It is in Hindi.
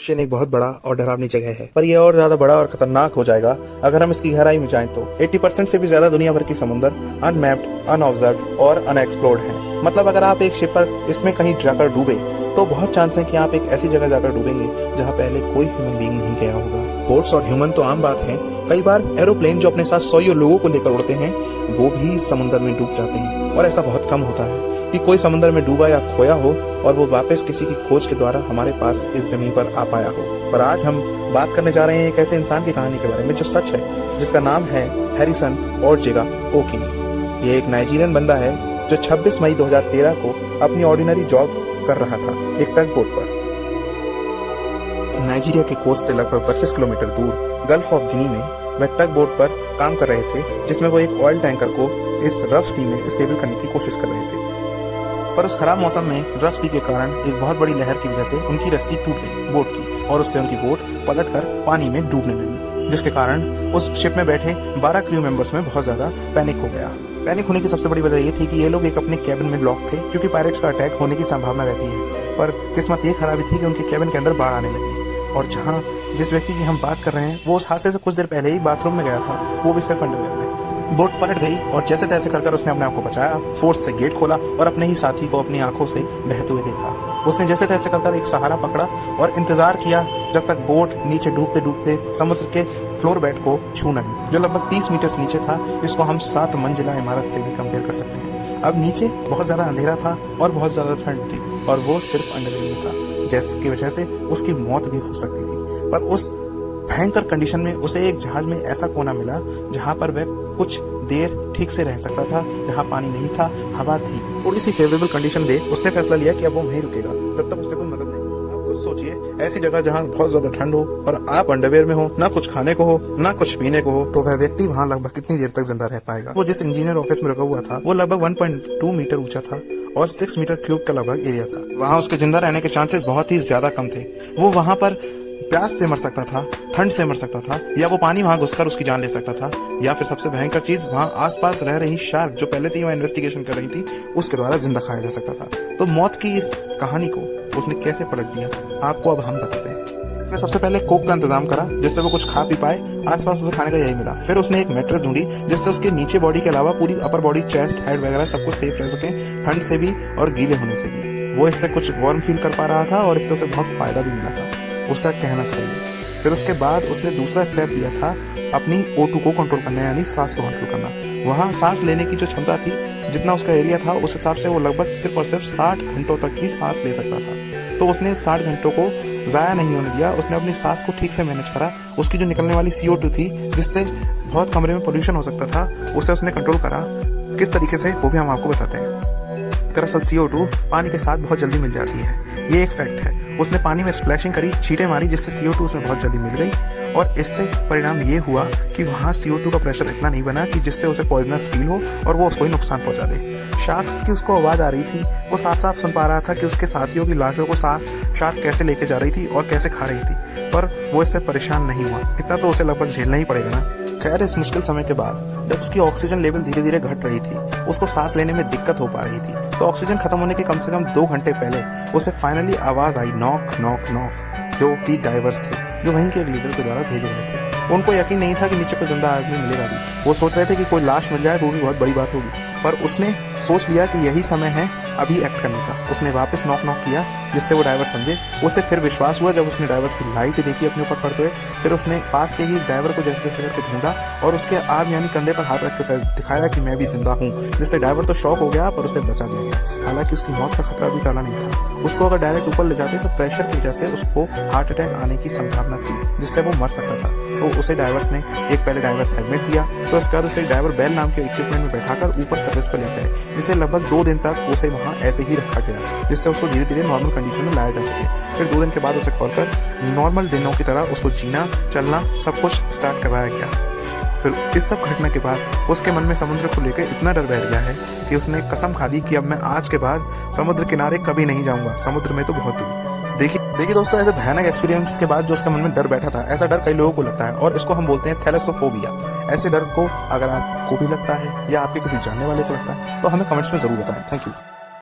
ओशियन एक बहुत बड़ा और डरावनी जगह है, पर यह और ज्यादा बड़ा और खतरनाक हो जाएगा अगर हम इसकी गहराई में जाएं तो 80% से भी ज्यादा दुनिया भर की समुद्र अनमैप्ड, अनऑब्जर्व्ड और अनएक्सप्लोर्ड है। मतलब अगर आप एक शिप पर इसमें कहीं जाकर डूबे तो बहुत चांस है कि आप एक ऐसी जगह जाकर डूबेंगे जहाँ पहले कोई ह्यूमन बीइंग नहीं गया होगा। बोट्स और ह्यूमन तो आम बात है, कई बार एरोप्लेन जो अपने साथ 100 लोगों को लेकर उड़ते हैं वो भी समुद्र में डूब जाते हैं, और ऐसा बहुत कम होता है कि कोई समुद्र में डूबा या खोया हो और वो वापस किसी की खोज के द्वारा हमारे पास इस जमीन पर आ पाया हो। पर आज हम बात करने जा रहे हैं एक ऐसे इंसान की कहानी के बारे में जो सच है, जिसका नाम है हैरिसन ओर्जेगा ओकिनी। ये एक नाइजीरियन बंदा है जो 26 मई 2013 को अपनी ऑर्डिनरी जॉब कर रहा था एक टग बोट पर। नाइजीरिया के कोस्ट से लगभग 25 किलोमीटर दूर गल्फ ऑफ गिनी में वह टग बोट पर काम कर रहे थे, जिसमें वो एक ऑयल टैंकर को इस रफ सी में स्टेबल करने की कोशिश कर रहे थे। पर उस खराब मौसम में रफ सी के कारण एक बहुत बड़ी लहर की वजह से उनकी रस्सी टूट गई बोट की, और उससे उनकी बोट पलटकर पानी में डूबने लगी, जिसके कारण उस शिप में बैठे 12 क्रू मेंबर्स में बहुत ज्यादा पैनिक हो गया। पैनिक होने की सबसे बड़ी वजह ये थी कि ये लोग एक अपने कैबिन में लॉक थे, क्योंकि पायरेट्स का अटैक होने की संभावना रहती है। पर किस्मत ये खराबी थी कि उनके कैबिन के अंदर बाढ़ आने लगी, और जिस व्यक्ति की हम बात कर रहे हैं वो उस हादसे से कुछ देर पहले ही बाथरूम में गया था, वो भी सिर्फ अंडरवेयर में। बोट पलट गई और जैसे तैसे कर उसने अपने आप को बचाया, फोर्स से गेट खोला और अपने ही साथी को अपनी आंखों से बहते हुए देखा। उसने जैसे तैसे कर एक सहारा पकड़ा और इंतजार किया जब तक बोट नीचे डूबते डूबते समुद्र के फ्लोर बेड को छू न ली, जो लगभग 30 मीटर नीचे था, जिसको हम 7 मंजिला इमारत से भी कंपेयर कर सकते हैं। अब नीचे बहुत ज्यादा अंधेरा था और बहुत ज्यादा ठंड थी, और वो सिर्फ अंडरवेयर में था, जिसकी वजह से उसकी मौत भी हो सकती थी। पर उस भयंकर कंडीशन में उसे एक जहाज में ऐसा कोना मिला जहां पर वह कुछ देर ठीक से रह सकता था, जहां पानी नहीं था, हवा थी। थोड़ी सी फेवरेबल कंडीशन देख उसने फैसला लिया कि अब वो वहीं रुकेगा जब तक उससे कोई मदद नहीं। आप खुद सोचिए, ऐसी जगह जहां बहुत ज्यादा ठंड हो और आप अंडरवेयर में हो, ना कुछ खाने को हो ना कुछ पीने को हो, तो वह व्यक्ति वहां लगभग कितनी देर तक जिंदा रह पाएगा। वो जिस इंजीनियर ऑफिस में रुका हुआ था वो लगभग 1.2 मीटर ऊंचा था और 6 मीटर क्यूब का लगभग एरिया था। वहां उसके जिंदा रहने के चांसेस बहुत ही ज्यादा कम थे। वो वहां पर प्यास से मर सकता था, ठंड से मर सकता था, या वो पानी वहां घुसकर उसकी जान ले सकता था, या फिर सबसे भयंकर चीज वहां आसपास रह रही शार्क जो पहले से ही वहां इन्वेस्टिगेशन कर रही थी उसके द्वारा जिंदा खाया जा सकता था। तो मौत की इस कहानी को उसने कैसे पलट दिया आपको अब हम बताते हैं। उसने सबसे पहले कोक का इंतजाम करा जिससे वो कुछ खा पी पाए, आसपास उसे खाने का यही मिला। फिर उसने एक मैट्रेस ढूंढी जिससे उसके नीचे बॉडी के अलावा पूरी अपर बॉडी, चेस्ट, हेड वगैरह सब कुछ सेफ रह सके, ठंड से भी और गीले होने से भी। वो इससे कुछ वार्म फील कर पा रहा था और इससे उसे बहुत फायदा भी मिला था, उसका कहना चाहिए। फिर उसके बाद उसने दूसरा स्टेप लिया था अपनी O2 को कंट्रोल करना, यानी सांस को कंट्रोल करना। वहां सांस लेने की जो क्षमता थी, जितना उसका एरिया था, उस हिसाब से वो लगभग सिर्फ और सिर्फ 60 घंटों तक ही सांस ले सकता था। तो उसने 60 घंटों को जाया नहीं होने दिया, उसने अपनी सांस को ठीक से मैनेज करा। उसकी जो निकलने वाली CO2 थी, जिससे बहुत कमरे में पोल्यूशन हो सकता था, उसे उसने कंट्रोल करा। किस तरीके से वो भी हम आपको बताते हैं। दरअसल CO2 पानी के साथ बहुत जल्दी मिल जाती है, ये एक फैक्ट है। उसने पानी में स्प्लैशिंग करी, छींटे मारी, जिससे CO2 उसमें बहुत जल्दी मिल गई, और इससे परिणाम ये हुआ कि वहाँ CO2 का प्रेशर इतना नहीं बना कि जिससे उसे पॉइजनस फील हो और वो उसको ही नुकसान पहुंचा दे। शार्क्स की उसको आवाज़ आ रही थी, वो साफ साफ सुन पा रहा था कि उसके साथियों की लाशों को शार्क कैसे लेके जा रही थी और कैसे खा रही थी, पर वो इससे परेशान नहीं हुआ। इतना तो उसे लगभग झेलना ही पड़ेगा ना। खैर, इस मुश्किल समय के बाद जब उसकी ऑक्सीजन लेवल धीरे धीरे घट रही थी, उसको सांस लेने में दिक्कत हो पा रही थी, तो ऑक्सीजन खत्म होने के कम से कम 2 घंटे पहले उसे फाइनली आवाज आई, नॉक नॉक नॉक, जो कि डाइवर्स थे, जो वहीं के एक लीडर के द्वारा भेजे गए थे। उनको यकीन नहीं था कि नीचे कोई जिंदा आदमी मिलेगा भी। वो सोच रहे थे कि कोई लाश मिल जाए, वो भी बहुत बड़ी बात होगी, पर उसने सोच लिया कि यही समय है अभी एक्ट करने का। उसने वापस नॉक नॉक किया, जिससे वो ड्राइवर समझे। उसे फिर विश्वास हुआ जब उसने ड्राइवर्स की लाइट देखी अपने ऊपर पड़ते हुए। फिर उसने पास के ही ड्राइवर को जैसे जैसे करके ढूंढा और उसके आग यानी कंधे पर हाथ रख के दिखाया कि मैं भी जिंदा हूँ, जिससे ड्राइवर तो शॉक हो गया, पर उसे बचा दिया गया। हालांकि उसकी मौत का खतरा भी टाला नहीं था। उसको अगर डायरेक्ट ऊपर ले जाते तो प्रेशर की वजह से उसको हार्ट अटैक आने की संभावना थी, जिससे वो मर सकता था। तो उसे ड्राइवर्स ने एक पहले ड्राइवर हेलमेट दिया, तो उसके बाद उसे ड्राइवर बेल नाम के इक्विपमेंट में बैठाकर ऊपर सर्विस पर लेकर आए, जिसे लगभग 2 दिन तक उसे वहां ऐसे ही रखा गया, जिससे उसको धीरे धीरे नॉर्मल कंडीशन में लाया जा सके। फिर 2 दिन के बाद उसे खोलकर नॉर्मल दिनों की तरह उसको जीना, चलना, सब कुछ स्टार्ट करवाया गया। फिर इस सब घटना के बाद उसके मन में समुद्र को लेकर इतना डर बैठ गया है कि उसने कसम खा ली कि अब मैं आज के बाद समुद्र किनारे कभी नहीं जाऊंगा, समुद्र में तो बहुत दूर। देखिए दोस्तों, ऐसे भयानक एक्सपीरियंस के बाद जो उसके मन में डर बैठा था, ऐसा डर कई लोगों को लगता है और इसको हम बोलते हैं थैलेसोफोबिया। ऐसे डर को अगर आपको भी लगता है या आपके किसी जानने वाले को लगता है तो हमें कमेंट्स में जरूर बताएं। Thank you.